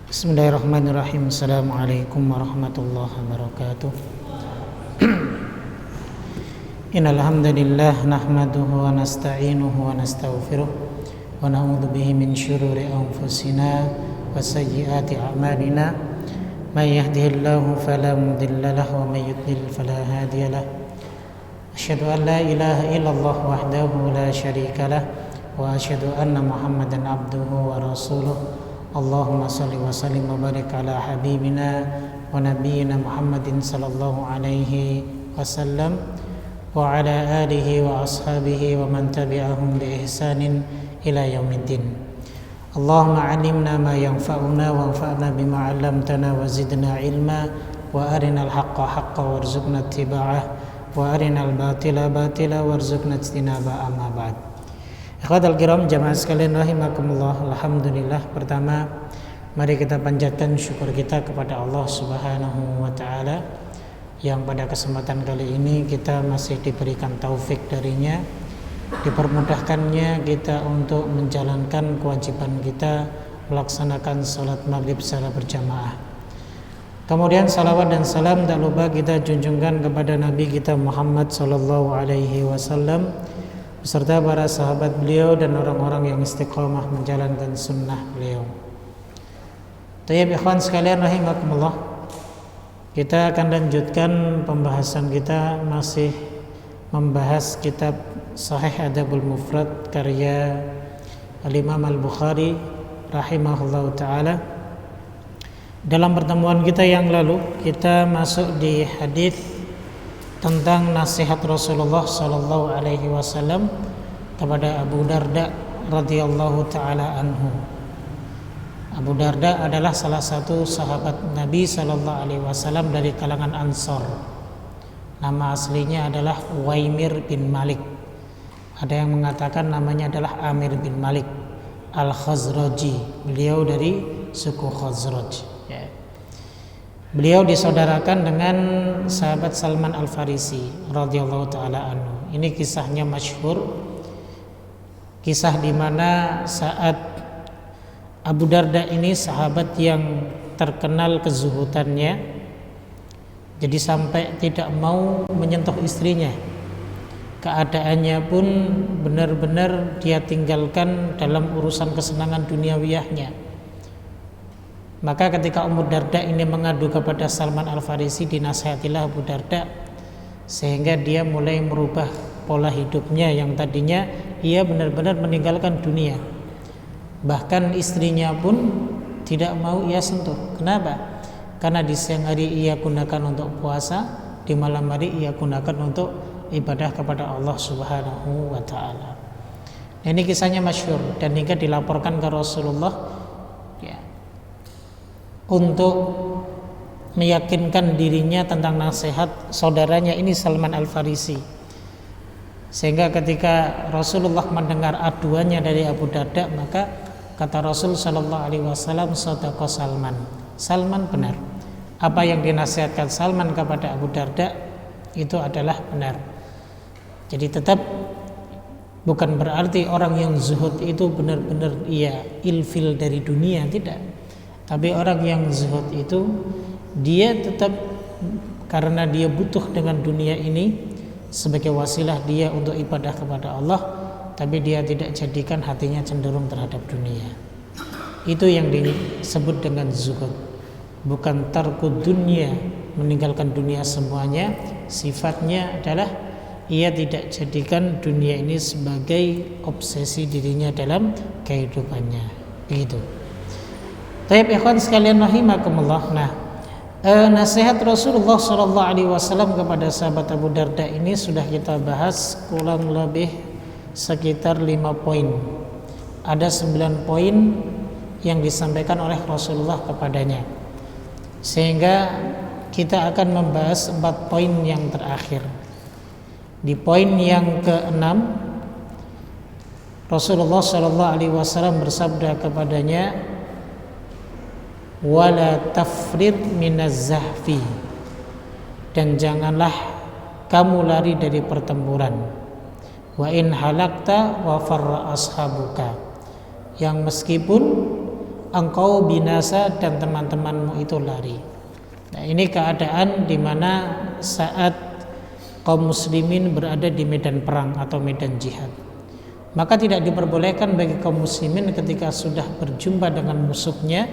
Bismillahirrahmanirrahim. Assalamualaikum warahmatullahi wabarakatuh. Innal hamdalillah nahmaduhu wa nasta'inuhu wa nastaghfiruh wa na'udzu bihi min syururi anfusina wa sayyiati a'malina. May yahdihillahu fala mudilla lahu wa may yudlil fala hadiya lahu. Asyhadu an la ilaha illallah wahdahu la syarika lah wa asyhadu anna Muhammadan abduhu wa rasuluh. Allahumma salli wa sallim wa barik ala habibina wa nabiyyina Muhammadin sallallahu alaihi wasallam wa ala alihi wa ashabihi wa man tabi'ahum bi ihsanin ila yaumiddin. Allahumma 'allimna ma yanfa'una wa anfa'na bima 'allamtana wa zidna ilma wa arinal haqqa haqqan warzuqna ittiba'ah wa arinal batila batila warzuqna ijtinaba. Amma ba'd. Ikhwatal kiram, jamaah sekalian rahimakumullah. Alhamdulillah, pertama mari kita panjatkan syukur kita kepada Allah Subhanahu wa taala yang pada kesempatan kali ini kita masih diberikan taufik darinya, dipermudahkannya kita untuk menjalankan kewajiban kita melaksanakan salat maghrib secara berjamaah. Kemudian salawat dan salam tak lupa kita junjungkan kepada Nabi kita Muhammad sallallahu alaihi wasallam beserta para sahabat beliau dan orang-orang yang istiqomah menjalankan sunnah beliau. Tayyib ikhwan sekalian rahimakumullah, kita akan lanjutkan pembahasan kita, masih membahas kitab Sahih Adabul Mufrad karya Al-Imam Al-Bukhari rahimahullahu ta'ala. Dalam pertemuan kita yang lalu kita masuk di hadis tentang nasihat Rasulullah sallallahu alaihi wasallam kepada Abu Darda radhiyallahu taala anhu. Abu Darda adalah salah satu sahabat Nabi sallallahu alaihi wasallam dari kalangan Ansor. Nama aslinya adalah Uwaimir bin Malik. Ada yang mengatakan namanya adalah Amir bin Malik Al-Khazraji. Beliau dari suku Khazraj. Beliau disaudarakan dengan sahabat Salman Al-Farisi radhiyallahu taala anhu. Ini kisahnya masyhur. Kisah di mana saat Abu Darda ini sahabat yang terkenal kezuhudannya, jadi sampai tidak mau menyentuh istrinya. Keadaannya pun benar-benar dia tinggalkan dalam urusan kesenangan duniawiyahnya. Maka ketika Abu Darda ini mengadu kepada Salman Al-Farisi, dinasihatilah Abu Darda sehingga dia mulai merubah pola hidupnya yang tadinya ia benar-benar meninggalkan dunia. Bahkan istrinya pun tidak mau ia sentuh. Kenapa? Karena di siang hari ia gunakan untuk puasa, di malam hari ia gunakan untuk ibadah kepada Allah Subhanahu wa taala. Ini kisahnya masyhur dan hingga dilaporkan ke Rasulullah untuk meyakinkan dirinya tentang nasihat saudaranya ini Salman Al-Farisi. Sehingga ketika Rasulullah mendengar aduannya dari Abu Darda, maka kata Rasul sallallahu alaihi wasallam, "Shadaqa Salman." Salman benar. Apa yang dinasihatkan Salman kepada Abu Darda itu adalah benar. Jadi tetap bukan berarti orang yang zuhud itu benar-benar ia ilfil dari dunia, tidak. Tapi orang yang zuhud itu dia tetap karena dia butuh dengan dunia ini sebagai wasilah dia untuk ibadah kepada Allah, tapi dia tidak jadikan hatinya cenderung terhadap dunia. Itu yang disebut dengan zuhud. Bukan tarkud dunia, meninggalkan dunia semuanya. Sifatnya adalah ia tidak jadikan dunia ini sebagai obsesi dirinya dalam kehidupannya. Begitu. Taib ikhwan sekalian rahimakumullah. Nah, nasihat Rasulullah sallallahu alaihi wasallam kepada sahabat Abu Darda ini sudah kita bahas kurang lebih sekitar 5 poin. Ada 9 poin yang disampaikan oleh Rasulullah kepadanya. Sehingga kita akan membahas 4 poin yang terakhir. Di poin yang ke-6 Rasulullah sallallahu alaihi wasallam bersabda kepadanya, wala tafrid minaz zahfi, dan janganlah kamu lari dari pertempuran. Wa in halakta wa farra ashabuka, yang meskipun engkau binasa dan teman-temanmu itu lari. Nah, ini keadaan di mana saat kaum muslimin berada di medan perang atau medan jihad. Maka tidak diperbolehkan bagi kaum muslimin ketika sudah berjumpa dengan musuhnya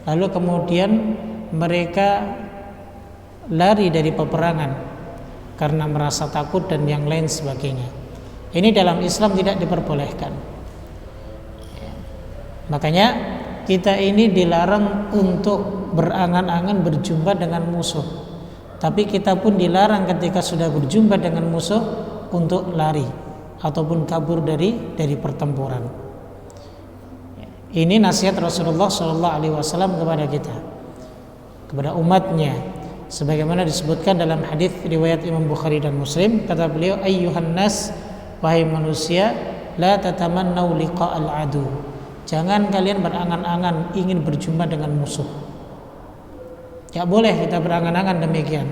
lalu kemudian mereka lari dari peperangan karena merasa takut dan yang lain sebagainya. Ini dalam Islam tidak diperbolehkan. Makanya kita ini dilarang untuk berangan-angan berjumpa dengan musuh. Tapi kita pun dilarang ketika sudah berjumpa dengan musuh untuk lari ataupun kabur dari pertempuran. Ini nasihat Rasulullah SAW kepada kita, kepada umatnya, sebagaimana disebutkan dalam hadis riwayat Imam Bukhari dan Muslim. Kata beliau, ayyuhan nas, wahai manusia, la tatamannau liqa'al adu. Jangan kalian berangan-angan ingin berjumpa dengan musuh. Tidak boleh kita berangan-angan demikian.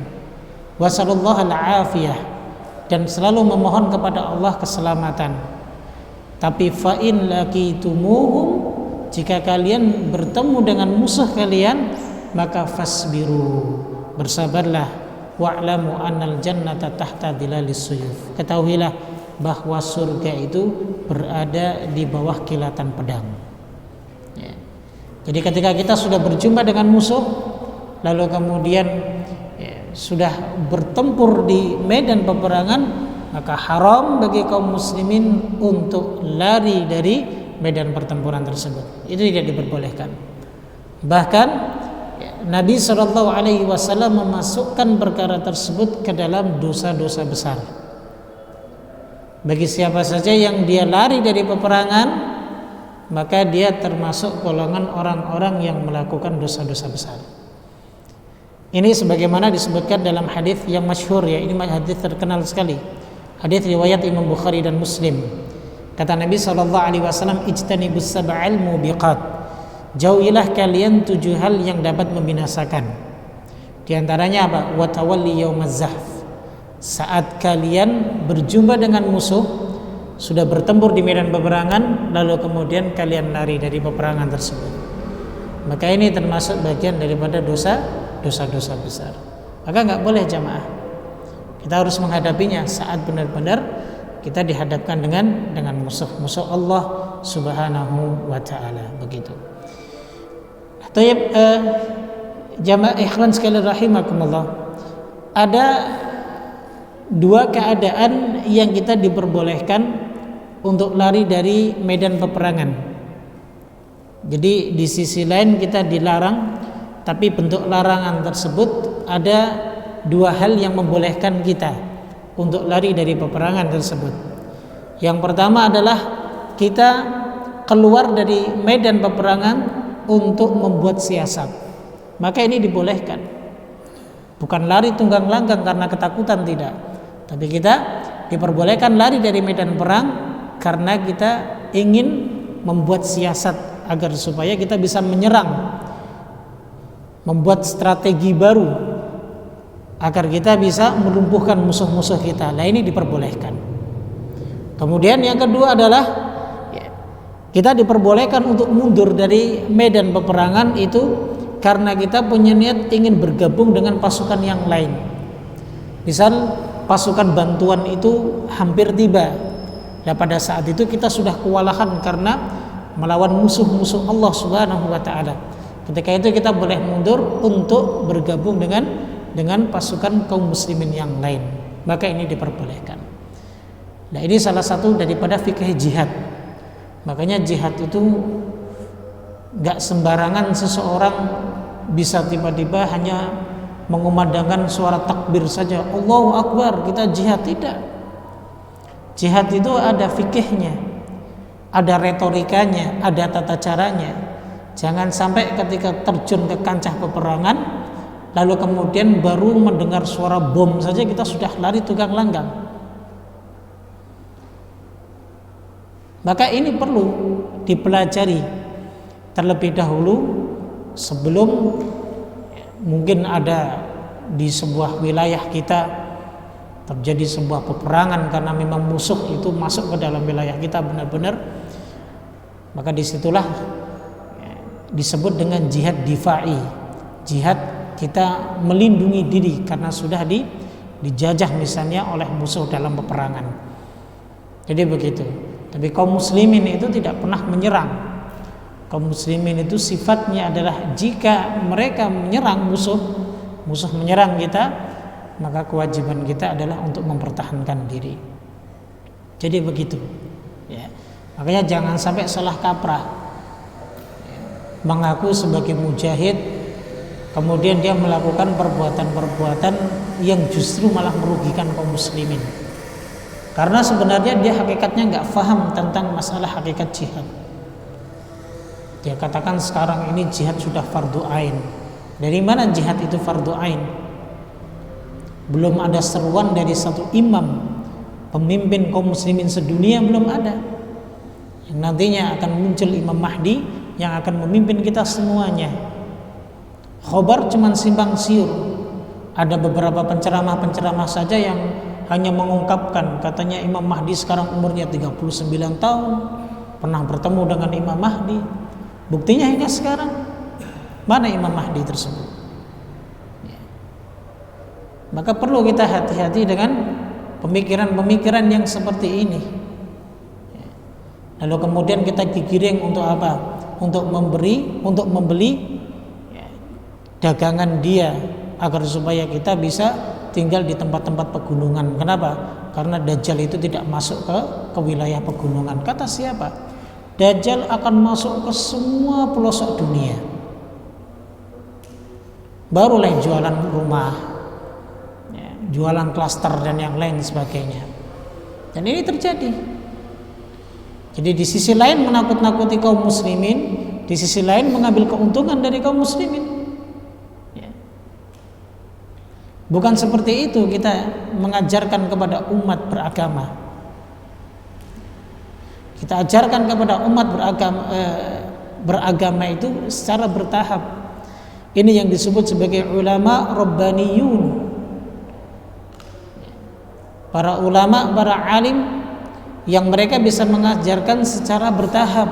Wasallallahu al-afiyah, dan selalu memohon kepada Allah keselamatan. Tapi fa'in laqitumuhum, jika kalian bertemu dengan musuh kalian, maka fasbiru, bersabarlah. Wa'lamu annal jannata tahta dhilalis suyuf. Ketahuilah bahwa surga itu berada di bawah kilatan pedang. Ya. Jadi ketika kita sudah berjumpa dengan musuh, lalu kemudian sudah bertempur di medan peperangan, maka haram bagi kaum muslimin untuk lari dari medan pertempuran tersebut. Itu tidak diperbolehkan. Bahkan Nabi SAW memasukkan perkara tersebut ke dalam dosa-dosa besar. Bagi siapa saja yang dia lari dari peperangan, maka dia termasuk golongan orang-orang yang melakukan dosa-dosa besar. Ini sebagaimana disebutkan dalam hadis yang masyhur, ya, ini hadis terkenal sekali. Hadis riwayat Imam Bukhari dan Muslim. Kata Nabi SAW, ijtanibus sab'al mubiqat. Jauhilah kalian 7 hal yang dapat membinasakan. Di antaranya apa? Wa tawalli yaumaz zahf. Saat kalian berjumpa dengan musuh, sudah bertempur di medan peperangan, lalu kemudian kalian lari dari peperangan tersebut, maka ini termasuk bagian daripada dosa-dosa besar. Maka nggak boleh jamaah, kita harus menghadapinya saat benar-benar kita dihadapkan dengan musuh Allah Subhanahu wa taala, begitu. Tayyib, jamaah ikhwan sekalian rahimakumullah, ada 2 keadaan yang kita diperbolehkan untuk lari dari medan peperangan. Jadi di sisi lain kita dilarang, tapi bentuk larangan tersebut ada 2 hal yang membolehkan kita untuk lari dari peperangan tersebut. Yang pertama adalah kita keluar dari medan peperangan untuk membuat siasat. Maka ini dibolehkan. Bukan lari tunggang langgang karena ketakutan, tidak. Tapi kita diperbolehkan lari dari medan perang karena kita ingin membuat siasat agar supaya kita bisa menyerang, membuat strategi baru agar kita bisa melumpuhkan musuh-musuh kita. Nah, ini diperbolehkan. Kemudian yang kedua adalah kita diperbolehkan untuk mundur dari medan peperangan itu karena kita punya niat ingin bergabung dengan pasukan yang lain. Misal pasukan bantuan itu hampir tiba. Dan pada saat itu kita sudah kewalahan karena melawan musuh-musuh Allah Subhanahu wa taala. Ketika itu kita boleh mundur untuk bergabung dengan pasukan kaum muslimin yang lain. Maka ini diperbolehkan. Nah, ini salah satu daripada fikih jihad. Makanya jihad itu enggak sembarangan seseorang bisa tiba-tiba hanya mengumandangkan suara takbir saja, Allahu Akbar, kita jihad. Tidak. Jihad itu ada fikihnya, ada retorikanya, ada tata caranya. Jangan sampai ketika terjun ke kancah peperangan lalu kemudian baru mendengar suara bom saja kita sudah lari tunggang langgang. Maka ini perlu dipelajari terlebih dahulu sebelum mungkin ada di sebuah wilayah kita terjadi sebuah peperangan karena memang musuh itu masuk ke dalam wilayah kita benar-benar. Maka disitulah disebut dengan jihad difa'i. Jihad kita melindungi diri karena sudah dijajah misalnya oleh musuh dalam peperangan. Jadi begitu. Tapi kaum muslimin itu tidak pernah menyerang. Kaum muslimin itu sifatnya adalah jika mereka menyerang musuh menyerang kita, maka kewajiban kita adalah untuk mempertahankan diri. Jadi begitu. Ya. Makanya jangan sampai salah kaprah. Mengaku sebagai mujahid, kemudian dia melakukan perbuatan-perbuatan yang justru malah merugikan kaum muslimin. Karena sebenarnya dia hakikatnya nggak paham tentang masalah hakikat jihad. Dia katakan sekarang ini jihad sudah fardu ain. Dari mana jihad itu fardu ain? Belum ada seruan dari satu imam, pemimpin kaum muslimin sedunia, belum ada. Yang nantinya akan muncul Imam Mahdi yang akan memimpin kita semuanya. Khobar cuman simpang siur. Ada beberapa penceramah saja yang hanya mengungkapkan, katanya Imam Mahdi sekarang umurnya 39 tahun, pernah bertemu dengan Imam Mahdi. Buktinya hingga sekarang mana Imam Mahdi tersebut? Ya. Maka perlu kita hati-hati dengan pemikiran-pemikiran yang seperti ini. Ya. Lalu kemudian kita digiring untuk apa? Untuk membeli ya, dagangan dia agar supaya kita bisa tinggal di tempat-tempat pegunungan. Kenapa? Karena Dajjal itu tidak masuk ke wilayah pegunungan. Kata siapa? Dajjal akan masuk ke semua pelosok dunia. Barulah jualan rumah, ya, jualan klaster dan yang lain sebagainya. Dan ini terjadi. Jadi di sisi lain menakut-nakuti kaum muslimin, di sisi lain mengambil keuntungan dari kaum muslimin. Ya. Bukan seperti itu kita mengajarkan kepada umat beragama. Kita ajarkan kepada umat beragama itu secara bertahap. Ini yang disebut sebagai ulama rabbaniyun. Para ulama, para alim yang mereka bisa mengajarkan secara bertahap.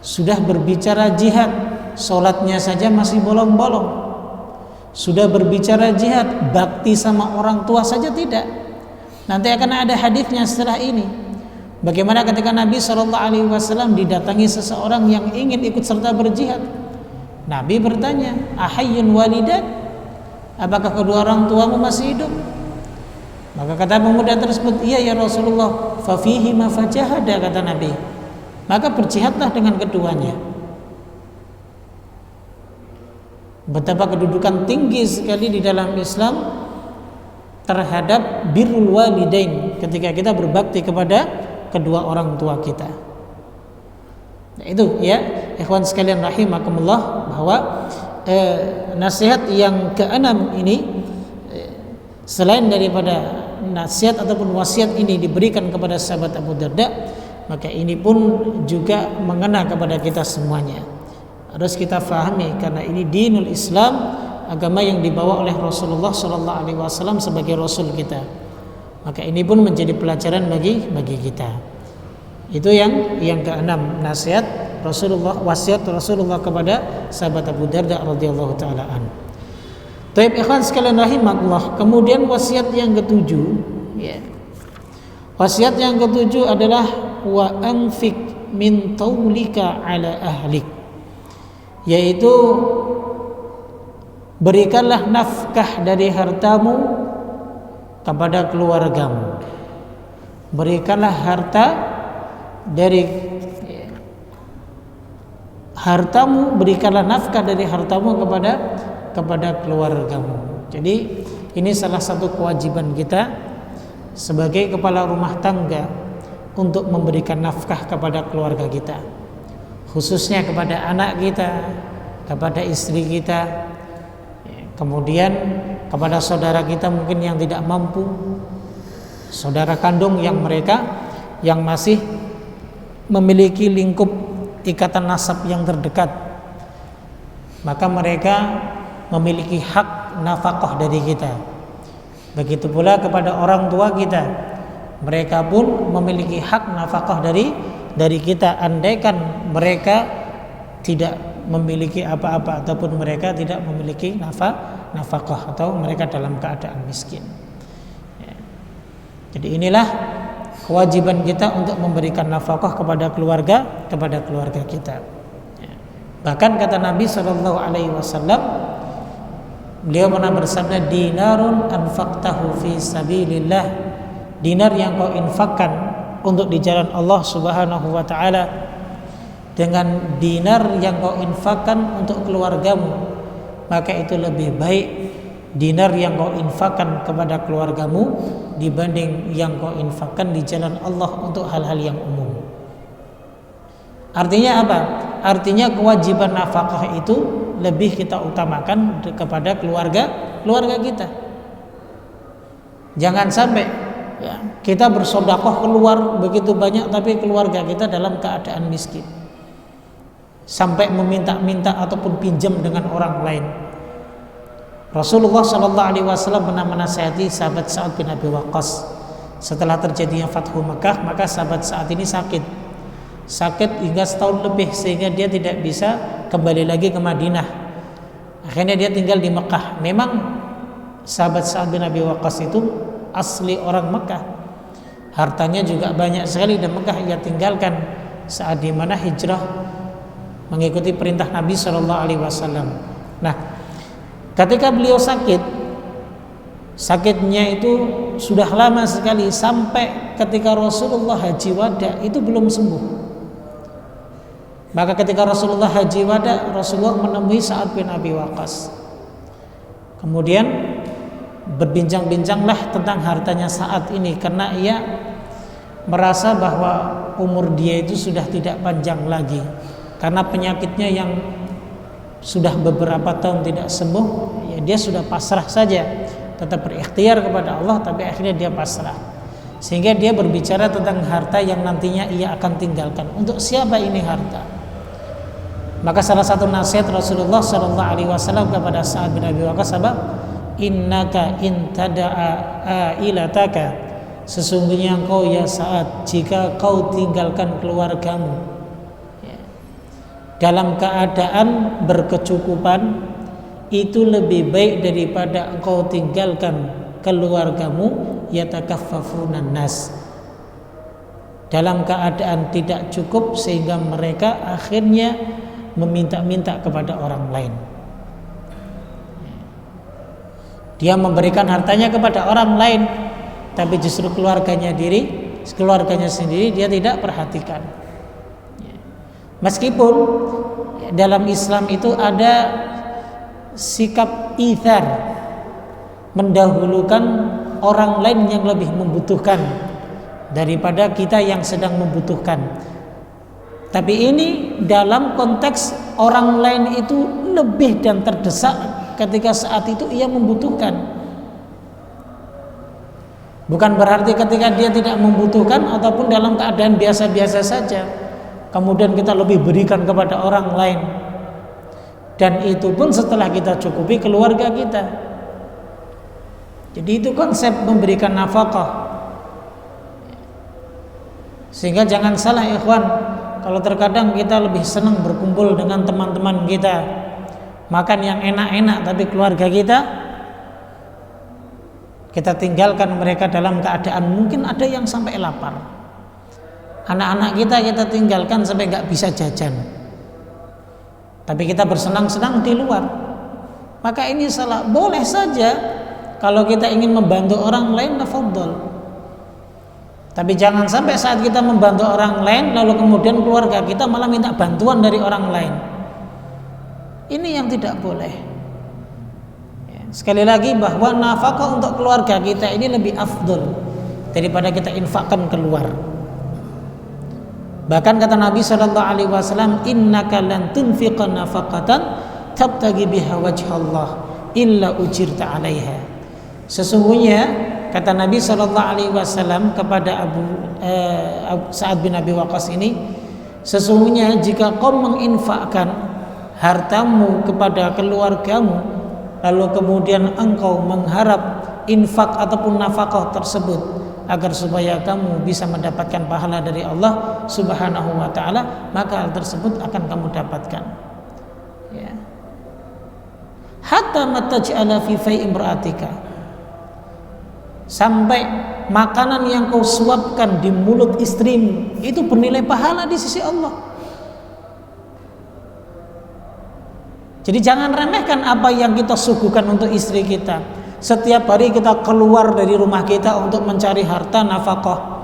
Sudah berbicara jihad, sholatnya saja masih bolong-bolong. Sudah berbicara jihad, bakti sama orang tua saja tidak. Nanti akan ada hadisnya setelah ini. Bagaimana ketika Nabi SAW didatangi seseorang yang ingin ikut serta berjihad. Nabi bertanya, ahayyun walidak? Apakah kedua orang tuamu masih hidup? Maka kata pemuda tersebut, iya ya Rasulullah, fafihi ma fajahada, kata Nabi. Maka berjihadlah dengan keduanya. Betapa kedudukan tinggi sekali di dalam Islam terhadap birrul walidain ketika kita berbakti kepada kedua orang tua kita. Nah, itu ya, ikhwan sekalian rahimakumullah, bahwa nasihat yang keenam ini selain daripada nasihat ataupun wasiat ini diberikan kepada sahabat Abu Darda, maka ini pun juga mengena kepada kita semuanya. Harus kita fahami karena ini dinul Islam, agama yang dibawa oleh Rasulullah SAW sebagai Rasul kita. Maka ini pun menjadi pelajaran bagi kita. Itu yang keenam, nasihat Rasulullah, wasiat Rasulullah kepada sahabat Abu Darda radhiyallahu taala an. Taib ikhwan sekalian rahimakumullah. Kemudian wasiat yang ketujuh, ya. Wasiat yang ketujuh adalah wa anfik min taulika ala ahlik, yaitu berikanlah nafkah dari hartamu kepada keluargamu. Berikanlah harta dari hartamu, berikanlah nafkah dari hartamu kepada keluargamu. Jadi ini salah satu kewajiban kita sebagai kepala rumah tangga untuk memberikan nafkah kepada keluarga kita, khususnya kepada anak kita, kepada istri kita, kemudian kepada saudara kita mungkin yang tidak mampu, saudara kandung yang masih memiliki lingkup ikatan nasab yang terdekat, maka mereka memiliki hak nafkah dari kita. Begitu pula kepada orang tua kita, mereka pun memiliki hak nafkah dari kita. Andaikan mereka tidak memiliki apa-apa ataupun mereka tidak memiliki nafkah atau mereka dalam keadaan miskin. Ya. Jadi inilah kewajiban kita untuk memberikan nafkah kepada keluarga kita. Ya. Bahkan kata Nabi SAW, beliau pernah bersabda, dinarun anfaqtahu fi sabilillah, dinar yang kau infakkan untuk di jalan Allah Subhanahu wa taala dengan dinar yang kau infakkan untuk keluargamu, maka itu lebih baik dinar yang kau infakkan kepada keluargamu dibanding yang kau infakkan di jalan Allah untuk hal-hal yang umum. Artinya apa? Artinya kewajiban nafkah itu lebih kita utamakan kepada keluarga kita. Jangan sampai ya, kita bersedekah keluar begitu banyak tapi keluarga kita dalam keadaan miskin, sampai meminta-minta ataupun pinjam dengan orang lain. Rasulullah SAW pernah menasihati sahabat Sa'ad bin Abi Waqqas setelah terjadinya Fathu Makkah, maka sahabat Sa'ad ini sakit hingga setahun lebih sehingga dia tidak bisa kembali lagi ke Madinah. Akhirnya dia tinggal di Mekah. Memang sahabat Sa'ad bin Abi Waqqas itu asli orang Mekah, hartanya juga banyak sekali di Mekah ia tinggalkan saat di mana hijrah mengikuti perintah Nabi SAW. Nah, ketika beliau sakitnya itu sudah lama sekali, sampai ketika Rasulullah haji wada itu belum sembuh. Maka ketika Rasulullah haji wada, Rasulullah menemui Sa'ad bin Abi Waqqas. Kemudian berbincang-bincanglah tentang hartanya Sa'ad ini, karena ia merasa bahwa umur dia itu sudah tidak panjang lagi karena penyakitnya yang sudah beberapa tahun tidak sembuh. Ya, dia sudah pasrah saja, tetap berikhtiar kepada Allah, tapi akhirnya dia pasrah, sehingga dia berbicara tentang harta yang nantinya ia akan tinggalkan. Untuk siapa ini harta? Maka salah satu nasihat Rasulullah SAW kepada Sa'ad bin Abi Waqqas, innaka intada'a ilataka, sesungguhnya engkau ya Sa'ad, jika kau tinggalkan keluargamu dalam keadaan berkecukupan, itu lebih baik daripada engkau tinggalkan keluargamu yatakaffafunan nas, dalam keadaan tidak cukup sehingga mereka akhirnya meminta-minta kepada orang lain. Dia memberikan hartanya kepada orang lain, tapi justru keluarganya sendiri dia tidak perhatikan. Meskipun dalam Islam itu ada sikap ithar, mendahulukan orang lain yang lebih membutuhkan daripada kita yang sedang membutuhkan. Tapi ini dalam konteks orang lain itu lebih dan terdesak ketika saat itu ia membutuhkan. Bukan berarti ketika dia tidak membutuhkan ataupun dalam keadaan biasa-biasa saja kemudian kita lebih berikan kepada orang lain, dan itu pun setelah kita cukupi keluarga kita. Jadi itu konsep memberikan nafkah. Sehingga jangan salah ikhwan, kalau terkadang kita lebih senang berkumpul dengan teman-teman kita, makan yang enak-enak, tapi keluarga kita tinggalkan mereka dalam keadaan mungkin ada yang sampai lapar. Anak-anak kita tinggalkan sampai nggak bisa jajan, tapi kita bersenang-senang di luar. Maka ini salah. Boleh saja kalau kita ingin membantu orang lain, tafadhol. Tapi jangan sampai saat kita membantu orang lain lalu kemudian keluarga kita malah minta bantuan dari orang lain. Ini yang tidak boleh. Sekali lagi bahwa nafkah untuk keluarga kita ini lebih afdol daripada kita infakkan keluar. Bahkan kata Nabi SAW, innaka lan tunfiqa nafaqatan tabtagi biha wajhallah illa ujirta 'alaiha. Sesungguhnya kata Nabi SAW kepada Sa'ad bin Abi Waqqas ini, sesungguhnya jika kau menginfakkan hartamu kepada keluargamu lalu kemudian engkau mengharap infak ataupun nafkah tersebut agar supaya kamu bisa mendapatkan pahala dari Allah Subhanahu wa taala, maka hal tersebut akan kamu dapatkan. Ya. Hatta mataj'ala fi fai'i imra'atika, sampai makanan yang kau suapkan di mulut istrimu itu bernilai pahala di sisi Allah. Jadi jangan remehkan apa yang kita suguhkan untuk istri kita. Setiap hari kita keluar dari rumah kita untuk mencari harta nafkah,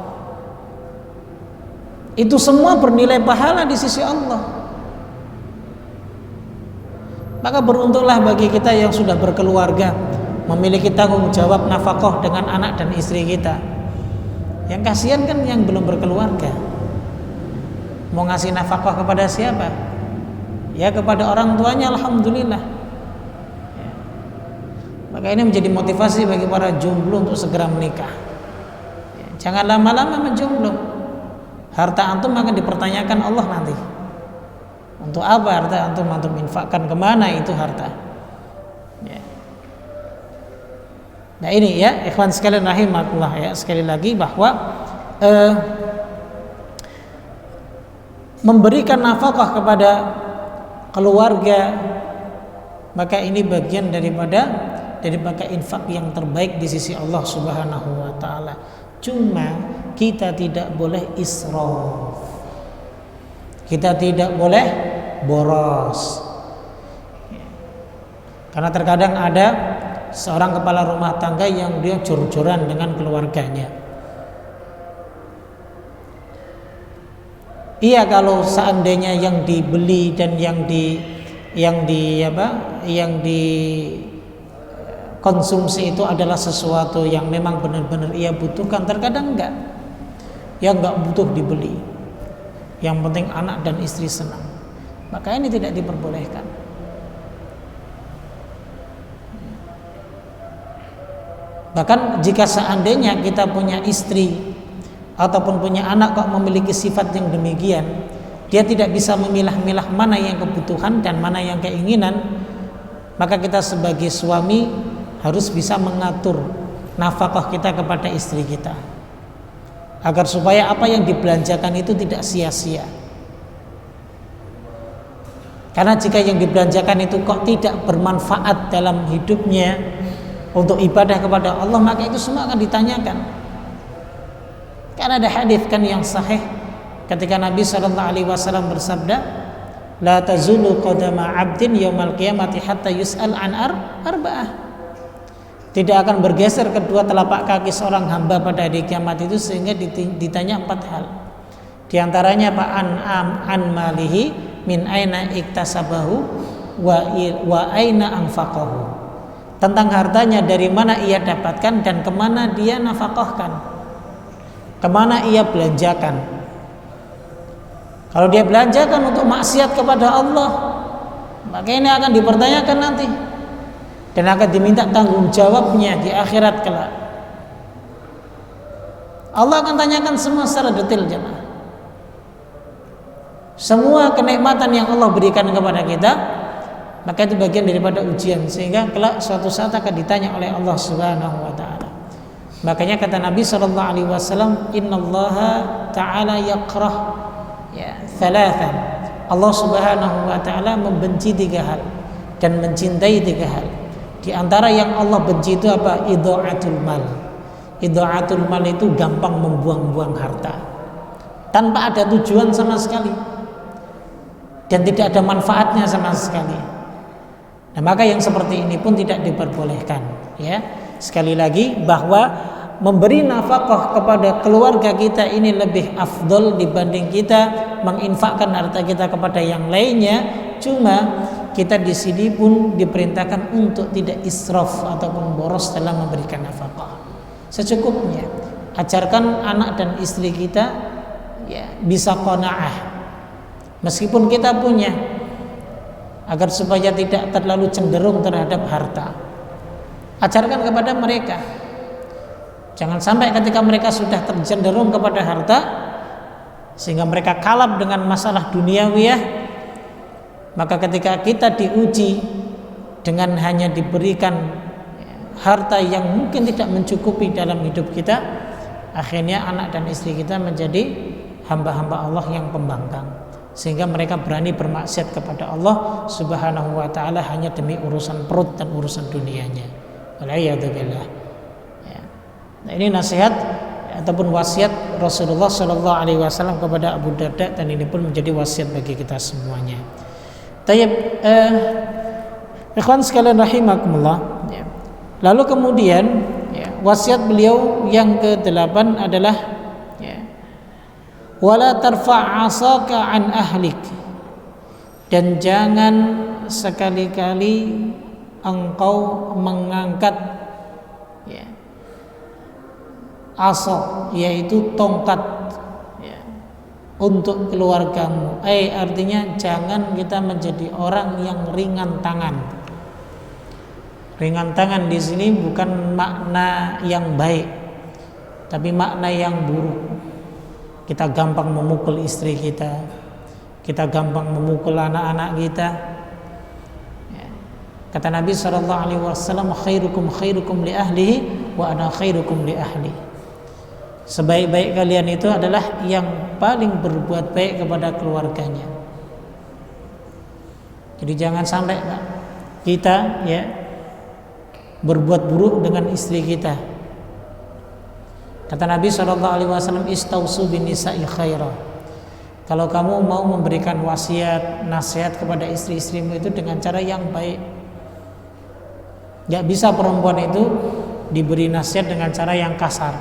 itu semua bernilai pahala di sisi Allah. Maka beruntunglah bagi kita yang sudah berkeluarga, memiliki tanggung jawab nafkah dengan anak dan istri kita. Yang kasihan kan yang belum berkeluarga, mau ngasih nafkah kepada siapa? Ya kepada orang tuanya, alhamdulillah. Ya. Maka ini menjadi motivasi bagi para jomblo untuk segera menikah. Ya. Jangan lama-lama menjomblo. Harta antum akan dipertanyakan Allah nanti. Untuk apa harta antum infakkan, kemana itu harta? Ya. Nah ini ya, ikhwan sekalian rahimakumullah ya, sekali lagi bahwa memberikan nafkah kepada keluarga, maka ini bagian daripada infak yang terbaik di sisi Allah Subhanahu wa taala. Cuma kita tidak boleh israf. Kita tidak boleh boros. Karena terkadang ada seorang kepala rumah tangga yang dia jor-joran dengan keluarganya. Iya, kalau seandainya yang dibeli dan yang dikonsumsi itu adalah sesuatu yang memang benar-benar ia butuhkan, terkadang enggak. Ya enggak butuh dibeli. Yang penting anak dan istri senang. Maka ini tidak diperbolehkan. Bahkan jika seandainya kita punya istri ataupun punya anak kok memiliki sifat yang demikian, dia tidak bisa memilah-milah mana yang kebutuhan dan mana yang keinginan, maka kita sebagai suami harus bisa mengatur nafkah kita kepada istri kita, agar supaya apa yang dibelanjakan itu tidak sia-sia. Karena jika yang dibelanjakan itu kok tidak bermanfaat dalam hidupnya untuk ibadah kepada Allah, maka itu semua akan ditanyakan. Karena ada hadis kan yang sahih ketika Nabi SAW bersabda, la tazulu qadama 'abdin yaumal qiyamati hatta yus'al an arba'ah. Tidak akan bergeser kedua telapak kaki seorang hamba pada hari kiamat itu sehingga ditanya 4 hal. Di antaranya an malihi min aina iktasabahu wa aina anfaqahu. Tentang hartanya, dari mana ia dapatkan dan kemana dia nafkahkan, kemana ia belanjakan. Kalau dia belanjakan untuk maksiat kepada Allah, maka ini akan dipertanyakan nanti dan akan diminta tanggung jawabnya di akhirat kelak. Allah akan tanyakan semua secara detail, jemaah. Semua kenikmatan yang Allah berikan kepada kita, maka itu bagian daripada ujian, sehingga kelak suatu saat akan ditanya oleh Allah Subhanahu wa taala. Makanya kata Nabi SAW, innallaha ta'ala yakrah ya thalathan. Allah Subhanahu wa ta'ala membenci 3 hal dan mencintai 3 hal. Di antara yang Allah benci itu apa? Idha'atul mal. Idha'atul mal itu gampang membuang-buang harta tanpa ada tujuan sama sekali dan tidak ada manfaatnya sama sekali. Nah, maka yang seperti ini pun tidak diperbolehkan, ya. Sekali lagi bahwa memberi nafkah kepada keluarga kita ini lebih afdol dibanding kita menginfakkan harta kita kepada yang lainnya. Cuma kita di sini pun diperintahkan untuk tidak israf ataupun boros dalam memberikan nafkah. Secukupnya. Ajarkan anak dan istri kita ya bisa qanaah meskipun kita punya, agar supaya tidak terlalu cenderung terhadap harta. Ajarkan kepada mereka, jangan sampai ketika mereka sudah tercenderung kepada harta sehingga mereka kalap dengan masalah duniawiyah, maka ketika kita diuji dengan hanya diberikan harta yang mungkin tidak mencukupi dalam hidup kita, akhirnya anak dan istri kita menjadi hamba-hamba Allah yang pembangkang, sehingga mereka berani bermaksiat kepada Allah Subhanahu wa taala hanya demi urusan perut dan urusan dunianya. Wal'iyadzubillah. Ya. Nah, ini nasihat ataupun wasiat Rasulullah Shallallahu Alaihi Wasallam kepada Abu Darda, dan ini pun menjadi wasiat bagi kita semuanya. Tayyib, ikhwan sekalian rahimakumullah. Ya. Lalu kemudian ya, wasiat beliau yang ke-8 adalah ya, wala tarfa' 'asaka an ahlik, dan jangan sekali-kali engkau mengangkat ya, asa, yaitu tongkat ya, untuk keluargamu. Artinya jangan kita menjadi orang yang ringan tangan. Ringan tangan di sini bukan makna yang baik, tapi makna yang buruk. Kita gampang memukul istri kita, kita gampang memukul anak-anak kita. Ya. Kata Nabi SAW, khairukum khairukum li ahlihi wa ana khairukum li ahli. Sebaik-baik kalian itu adalah yang paling berbuat baik kepada keluarganya. Jadi jangan sampai kita ya berbuat buruk dengan istri kita. Kata Nabi SAW, istausu bin nisa'i khaira. Kalau kamu mau memberikan wasiat, nasihat kepada istri-istrimu itu dengan cara yang baik. Gak bisa perempuan itu diberi nasihat dengan cara yang kasar.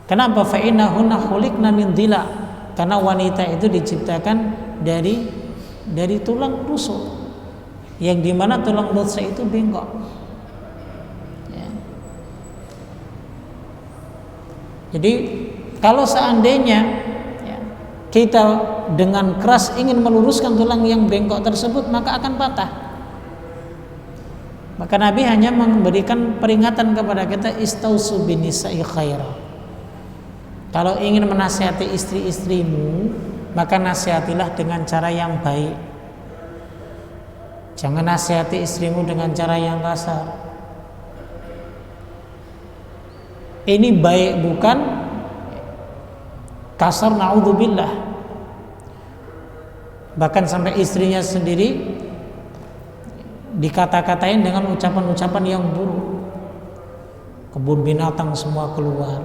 Kenapa? Fa'innahunna khuliqna min dhila. Karena wanita itu diciptakan dari tulang rusuk, yang dimana tulang rusuk itu bengkok. Jadi kalau seandainya ya, kita dengan keras ingin meluruskan tulang yang bengkok tersebut, maka akan patah. Maka Nabi hanya memberikan peringatan kepada kita, istausu bin nisa'i khaira. Kalau ingin menasihati istri-istrimu, maka nasihatilah dengan cara yang baik. Jangan nasihati istrimu dengan cara yang kasar. Ini baik bukan kasar, na'udzubillah. Bahkan sampai istrinya sendiri dikata-katain dengan ucapan-ucapan yang buruk. Kebun binatang semua keluar.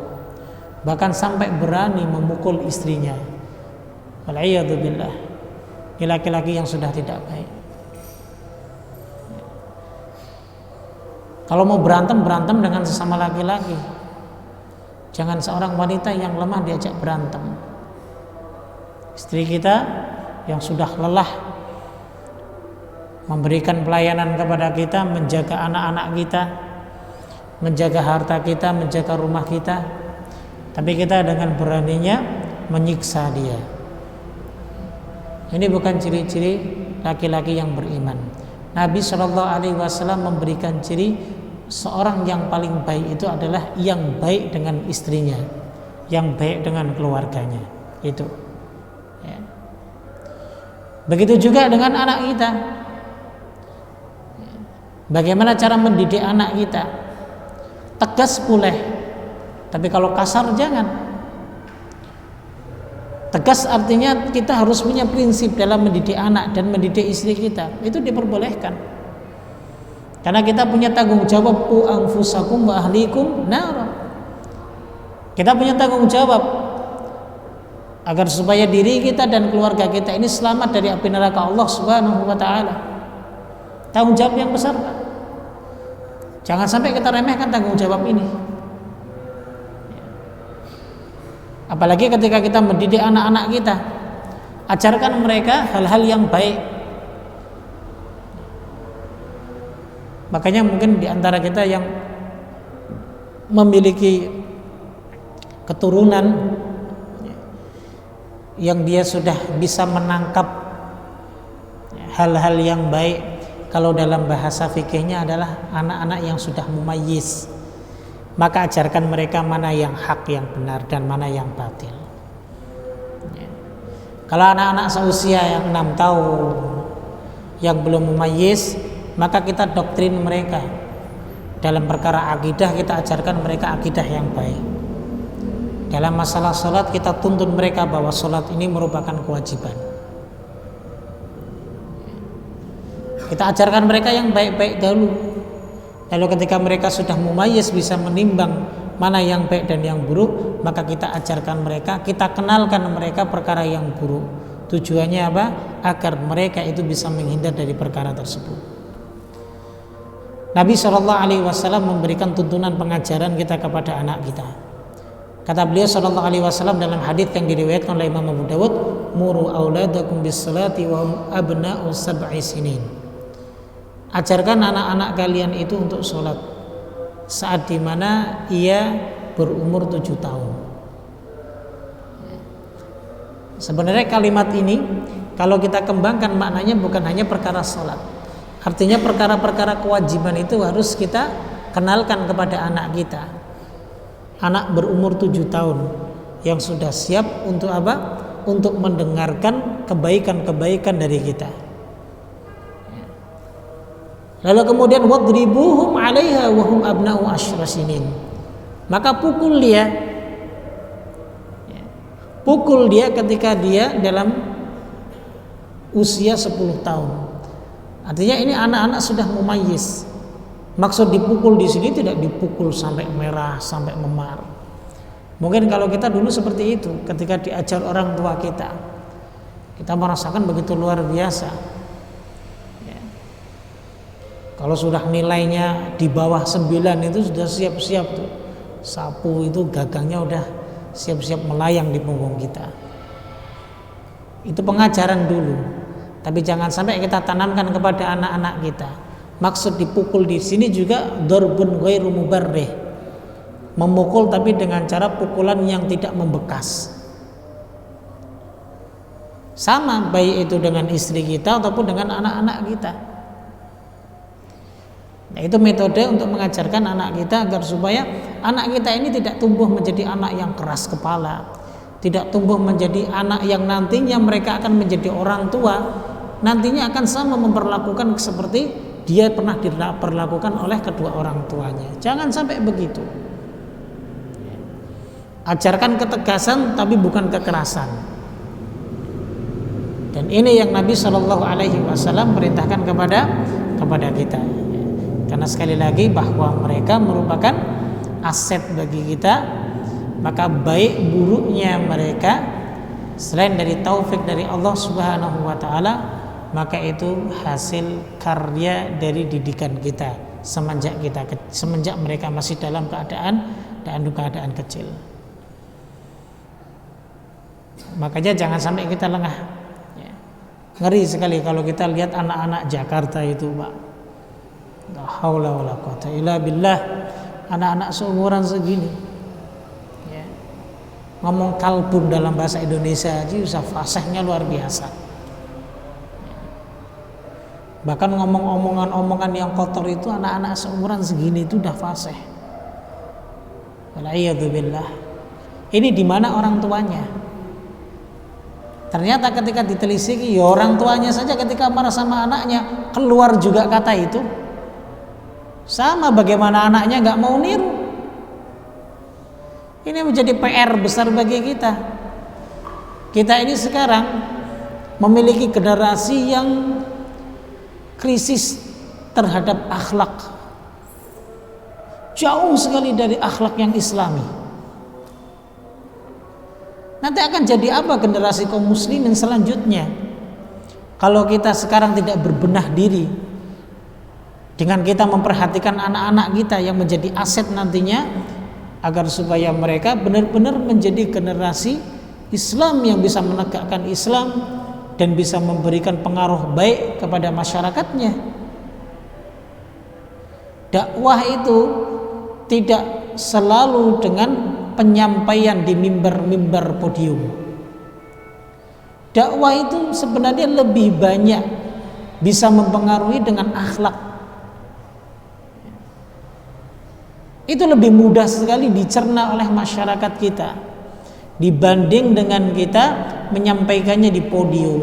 Bahkan sampai berani memukul istrinya. Wal'iyadzubillah. Ini laki-laki yang sudah tidak baik. Kalau mau berantem dengan sesama laki-laki. Jangan seorang wanita yang lemah diajak berantem. Istri kita yang sudah lelah memberikan pelayanan kepada kita, menjaga anak-anak kita, menjaga harta kita, menjaga rumah kita, tapi kita dengan beraninya menyiksa dia. Ini bukan ciri-ciri laki-laki yang beriman. Nabi SAW memberikan ciri seorang yang paling baik itu adalah yang baik dengan istrinya, yang baik dengan keluarganya. Itu ya. Begitu juga dengan anak kita. Bagaimana cara mendidik anak kita? Tegas boleh, tapi kalau kasar jangan. Tegas artinya kita harus punya prinsip dalam mendidik anak dan mendidik istri kita. Itu diperbolehkan. Karena kita punya tanggung jawab, qu anfusakum wa ahlikum nar. Kita punya tanggung jawab agar supaya diri kita dan keluarga kita ini selamat dari api neraka Allah Subhanahu wa taala. Tanggung jawab yang besar, Pak. Jangan sampai kita remehkan tanggung jawab ini. Apalagi ketika kita mendidik anak-anak kita, ajarkan mereka hal-hal yang baik. Makanya mungkin di antara kita yang memiliki keturunan yang dia sudah bisa menangkap hal-hal yang baik, kalau dalam bahasa fikihnya adalah anak-anak yang sudah mumayyiz, maka ajarkan mereka mana yang hak, yang benar, dan mana yang batil. Kalau anak-anak seusia yang 6 tahun yang belum mumayyiz, maka kita doktrin mereka dalam perkara akidah, kita ajarkan mereka akidah yang baik. Dalam masalah sholat kita tuntun mereka bahwa sholat ini merupakan kewajiban. Kita ajarkan mereka yang baik-baik dahulu. Lalu ketika mereka sudah mumayyiz, bisa menimbang mana yang baik dan yang buruk, maka kita ajarkan mereka, kita kenalkan mereka perkara yang buruk. Tujuannya apa? Agar mereka itu bisa menghindar dari perkara tersebut. Nabi SAW memberikan tuntunan pengajaran kita kepada anak kita. Kata beliau SAW dalam hadits yang diriwayatkan oleh Imam Abu Dawud, muru auladakum bis-salati wa hum abna'u sab'i sinin. Ajarkan anak-anak kalian itu untuk sholat saat dimana ia berumur 7 tahun. Sebenarnya kalimat ini kalau kita kembangkan maknanya bukan hanya perkara sholat. Artinya perkara-perkara kewajiban itu harus kita kenalkan kepada anak kita. Anak berumur 7 tahun yang sudah siap untuk apa? Untuk mendengarkan kebaikan-kebaikan dari kita. Lalu kemudian wadribuhum 'alaiha wa hum abna'u asyra sinin. Maka pukul dia. Pukul dia ketika dia dalam usia 10 tahun. Artinya ini anak-anak sudah mumayyiz. Maksud dipukul di sini tidak dipukul sampai merah, sampai memar. Mungkin kalau kita dulu seperti itu, ketika diajar orang tua kita merasakan begitu luar biasa. Kalau sudah nilainya di bawah 9 itu sudah siap-siap tuh. Sapu itu gagangnya udah siap-siap melayang di punggung kita. Itu pengajaran dulu. Tapi jangan sampai kita tanamkan kepada anak-anak kita. Maksud dipukul di sini juga darbun ghairu mubarrih. Memukul tapi dengan cara pukulan yang tidak membekas. Sama baik itu dengan istri kita ataupun dengan anak-anak kita. Nah, itu metode untuk mengajarkan anak kita agar supaya anak kita ini tidak tumbuh menjadi anak yang keras kepala, tidak tumbuh menjadi anak yang nantinya mereka akan menjadi orang tua, nantinya akan sama memperlakukan seperti dia pernah diperlakukan oleh kedua orang tuanya. Jangan sampai begitu. Ajarkan ketegasan tapi bukan kekerasan. Dan ini yang Nabi SAW perintahkan kepada kita. Karena sekali lagi bahwa mereka merupakan aset bagi kita, maka baik buruknya mereka selain dari taufik dari Allah Subhanahu wa taala, maka itu hasil karya dari didikan kita semenjak mereka masih dalam keadaan kecil. Makanya jangan sampai kita lengah. Ngeri sekali kalau kita lihat anak-anak Jakarta itu, Pak. La haula wala quwata illa billah, anak-anak seumuran segini ya. Ngomong kalbun dalam bahasa Indonesia aja usah fasihnya luar biasa. Bahkan ngomong omongan yang kotor itu anak-anak seumuran segini itu udah fasih. Wal'iyadzubillah. Ini di mana orang tuanya? Ternyata ketika ditelisiki, ya orang tuanya saja ketika marah sama anaknya keluar juga kata itu. Sama bagaimana anaknya nggak mau niru. Ini menjadi PR besar bagi kita. Kita ini sekarang memiliki generasi yang krisis terhadap akhlak, jauh sekali dari akhlak yang islami. Nanti akan jadi apa generasi kaum muslimin selanjutnya kalau kita sekarang tidak berbenah diri dengan kita memperhatikan anak-anak kita yang menjadi aset nantinya, agar supaya mereka benar-benar menjadi generasi Islam yang bisa menegakkan Islam dan bisa memberikan pengaruh baik kepada masyarakatnya. Dakwah itu tidak selalu dengan penyampaian di mimbar-mimbar podium. Dakwah itu sebenarnya lebih banyak bisa mempengaruhi dengan akhlak. Itu lebih mudah sekali dicerna oleh masyarakat kita dibanding dengan kita menyampaikannya di podium,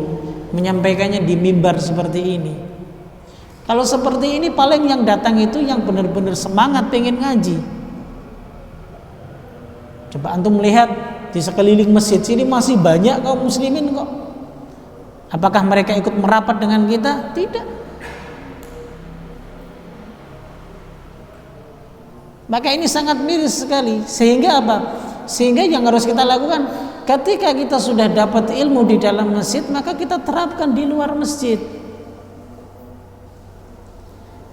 menyampaikannya di mimbar seperti ini. Kalau seperti ini paling yang datang itu yang benar-benar semangat pengen ngaji. Coba antum lihat di sekeliling masjid sini masih banyak kaum muslimin kok. Apakah mereka ikut merapat dengan kita? Tidak. Maka ini sangat miris sekali. Sehingga apa? Sehingga yang harus kita lakukan, ketika kita sudah dapat ilmu di dalam masjid, maka kita terapkan di luar masjid.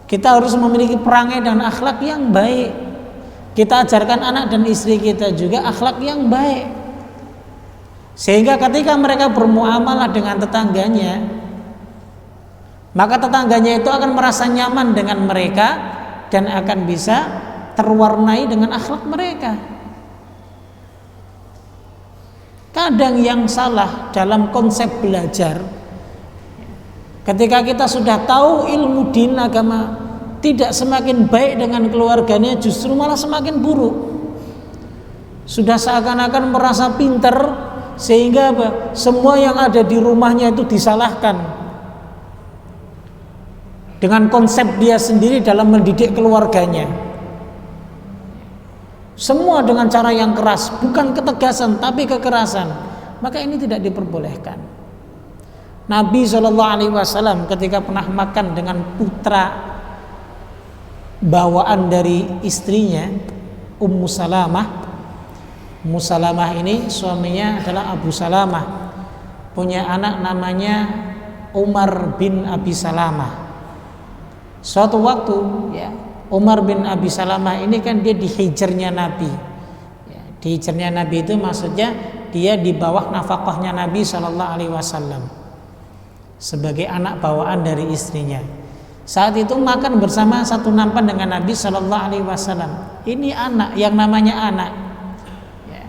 Kita harus memiliki perangai dan akhlak yang baik. Kita ajarkan anak dan istri kita juga akhlak yang baik. Sehingga ketika mereka bermuamalah dengan tetangganya, maka tetangganya itu akan merasa nyaman dengan mereka dan akan bisa terwarnai dengan akhlak mereka. Kadang yang salah dalam konsep belajar, ketika kita sudah tahu ilmu din agama tidak semakin baik dengan keluarganya, justru malah semakin buruk. Sudah seakan-akan merasa pinter, sehingga apa? Semua yang ada di rumahnya itu disalahkan dengan konsep dia sendiri dalam mendidik keluarganya. Semua dengan cara yang keras, bukan ketegasan tapi kekerasan. Maka ini tidak diperbolehkan. Nabi SAW ketika pernah makan dengan putra bawaan dari istrinya, Ummu Salamah. Ummu Salamah ini suaminya adalah Abu Salamah, punya anak namanya Umar bin Abi Salamah. Suatu waktu ya, Umar bin Abi Salamah ini kan dia di hijrnya Nabi ya, di hijrnya Nabi itu maksudnya dia di bawah nafkahnya Nabi SAW sebagai anak bawaan dari istrinya. Saat itu makan bersama satu nampan dengan Nabi SAW. Ini anak, yang namanya anak ya.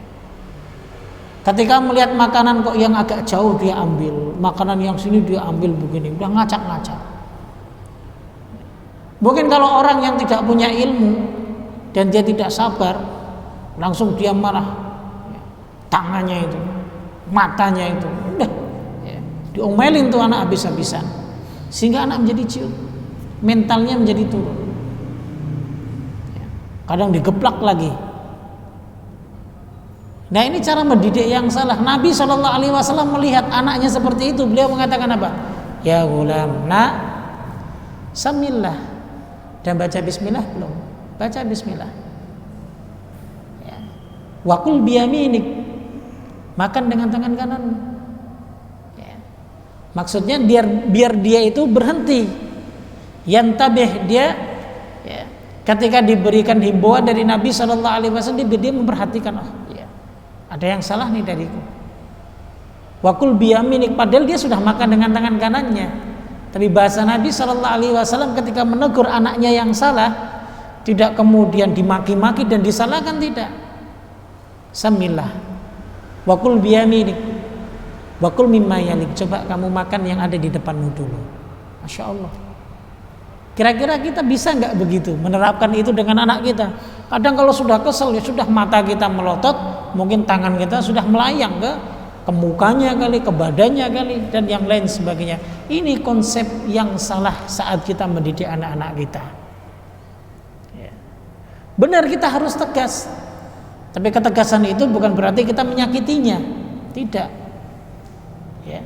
Ketika melihat makanan kok yang agak jauh dia ambil, makanan yang sini dia ambil begini, udah ngacak-ngacak. Mungkin kalau orang yang tidak punya ilmu dan dia tidak sabar, langsung dia marah, tangannya itu, matanya itu, udah ya, diomelin tuh anak habis-habisan, sehingga anak menjadi ciut, mentalnya menjadi turun. Kadang digeplak lagi. Nah ini cara mendidik yang salah. Nabi SAW melihat anaknya seperti itu, beliau mengatakan apa? Ya gulam, nak, samillah. Dan baca bismillah belum? Baca bismillah ya. Wakul biyaminik, makan dengan tangan kanan ya. Maksudnya biar dia itu berhenti, yantabih, dia ya, ketika diberikan himbauan dari Nabi SAW, dia memperhatikan, oh ya, ada yang salah nih dariku. Wakul biyaminik, padahal dia sudah makan dengan tangan kanannya. Tapi bahasa Nabi SAW ketika menegur anaknya yang salah, tidak kemudian dimaki-maki dan disalahkan, tidak. Samillah, wakul biyaminik, wakul mimma yalik, coba kamu makan yang ada di depanmu dulu. Masya Allah. Kira-kira kita bisa nggak begitu menerapkan itu dengan anak kita? Kadang kalau sudah kesel, ya sudah, mata kita melotot, mungkin tangan kita sudah melayang ke mukanya kali, ke badannya kali, dan yang lain sebagainya. Ini konsep yang salah saat kita mendidik anak-anak kita ya. Benar, kita harus tegas, tapi ketegasan itu bukan berarti kita menyakitinya, tidak ya.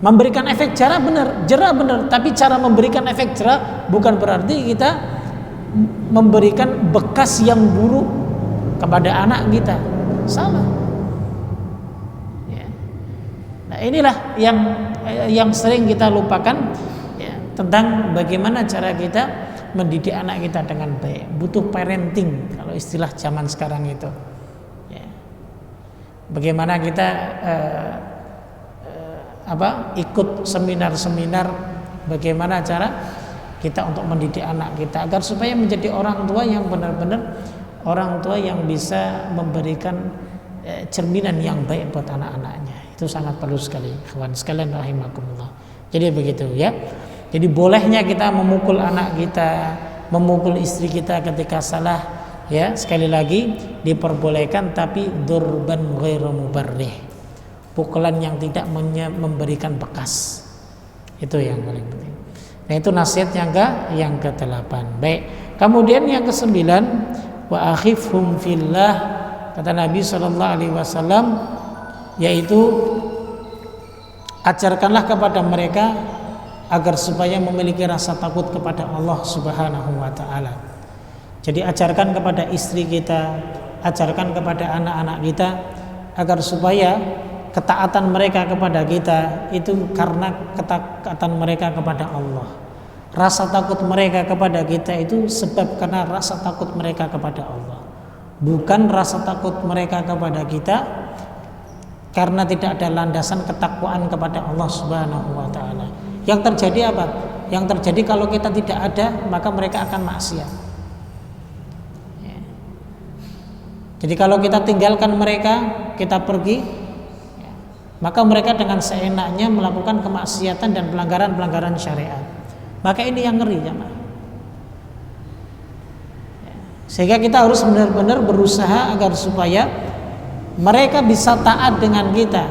Memberikan efek jerah benar, tapi cara memberikan efek jerah bukan berarti kita memberikan bekas yang buruk kepada anak kita, salah. Inilah yang sering kita lupakan ya, tentang bagaimana cara kita mendidik anak kita dengan baik. Butuh parenting kalau istilah zaman sekarang itu ya. Bagaimana kita ikut seminar-seminar bagaimana cara kita untuk mendidik anak kita agar supaya menjadi orang tua yang benar-benar orang tua yang bisa memberikan cerminan yang baik buat anak-anaknya. Itu sangat perlu sekali, kawan sekalian rahimakumullah. Jadi begitu ya. Jadi bolehnya kita memukul anak kita, memukul istri kita ketika salah ya, sekali lagi diperbolehkan, tapi durban ghairu mubarrih, pukulan yang tidak memberikan bekas. Itu yang paling penting. Nah itu nasihat yang ke-8. Baik. Kemudian yang ke-9, wa akhifhum fillah kata Nabi Shallallahu Alaihi Wasallam, yaitu ajarkanlah kepada mereka agar supaya memiliki rasa takut kepada Allah Subhanahu wa taala. Jadi ajarkan kepada istri kita, ajarkan kepada anak-anak kita agar supaya ketaatan mereka kepada kita itu karena ketaatan mereka kepada Allah. Rasa takut mereka kepada kita itu sebab karena rasa takut mereka kepada Allah. Bukan rasa takut mereka kepada kita karena tidak ada landasan ketakwaan kepada Allah Subhanahu wa taala. Yang terjadi apa? Yang terjadi kalau kita tidak ada, maka mereka akan maksiat. Ya. Jadi kalau kita tinggalkan mereka, kita pergi, ya, maka mereka dengan seenaknya melakukan kemaksiatan dan pelanggaran-pelanggaran syariat. Maka ini yang ngeri, jemaah. Ya. Sehingga kita harus benar-benar berusaha agar supaya mereka bisa taat dengan kita,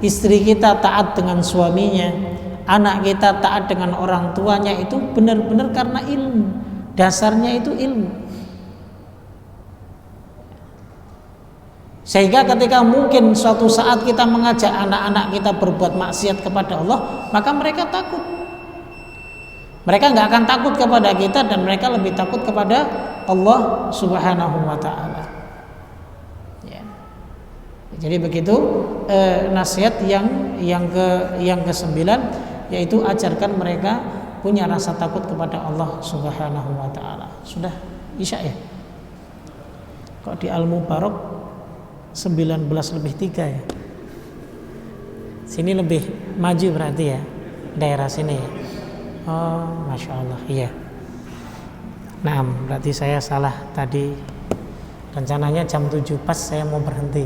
istri kita taat dengan suaminya, anak kita taat dengan orang tuanya, itu benar-benar karena ilmu. Dasarnya itu ilmu. Sehingga ketika mungkin suatu saat kita mengajak anak-anak kita berbuat maksiat kepada Allah, maka mereka takut. Mereka nggak akan takut kepada kita dan mereka lebih takut kepada Allah Subhanahu wa taala. Ya. Jadi begitu nasihat yang ke-9, yaitu ajarkan mereka punya rasa takut kepada Allah Subhanahu wa taala. Sudah Isya ya? Kok di Al-Mubarak 19:03 ya? Sini lebih maju berarti ya, daerah sini ya. Oh, Masya Allah, iya. Nah, berarti saya salah tadi. Rencananya jam 7 pas saya mau berhenti.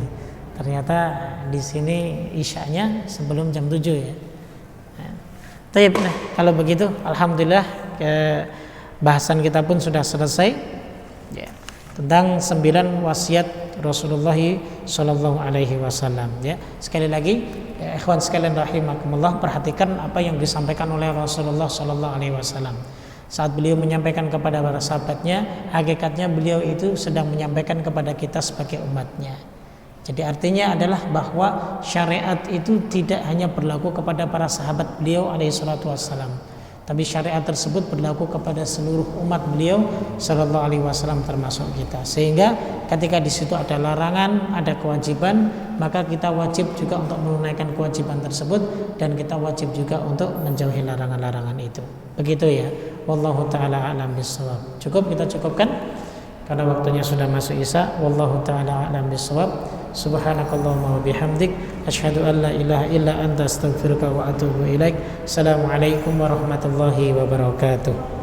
Ternyata di sini isyanya sebelum jam 7 ya. Baik, nah, kalau begitu alhamdulillah bahasan kita pun sudah selesai ya, tentang 9 wasiat Rasulullah Shallallahu Alaihi Wasallam ya. Sekali lagi ya, ikhwan sekalian rahimakumullah, perhatikan apa yang disampaikan oleh Rasulullah Shallallahu Alaihi Wasallam saat beliau menyampaikan kepada para sahabatnya. Hakikatnya beliau itu sedang menyampaikan kepada kita sebagai umatnya. Jadi artinya adalah bahwa syariat itu tidak hanya berlaku kepada para sahabat beliau alaihi salatu wassalam, tapi syariat tersebut berlaku kepada seluruh umat beliau sallallahu alaihi wasallam termasuk kita. Sehingga ketika di situ ada larangan, ada kewajiban, maka kita wajib juga untuk menunaikan kewajiban tersebut dan kita wajib juga untuk menjauhi larangan-larangan itu. Begitu ya. Wallahu taala a'lam bissawab. Cukup, kita cukupkan karena waktunya sudah masuk Isya. Wallahu taala a'lam bissawab. Subhanakallahumma wa bihamdik asyhadu an la ilaha illa anta astaghfiruka wa atubu ilaik. Assalamualaikum warahmatullahi wabarakatuh.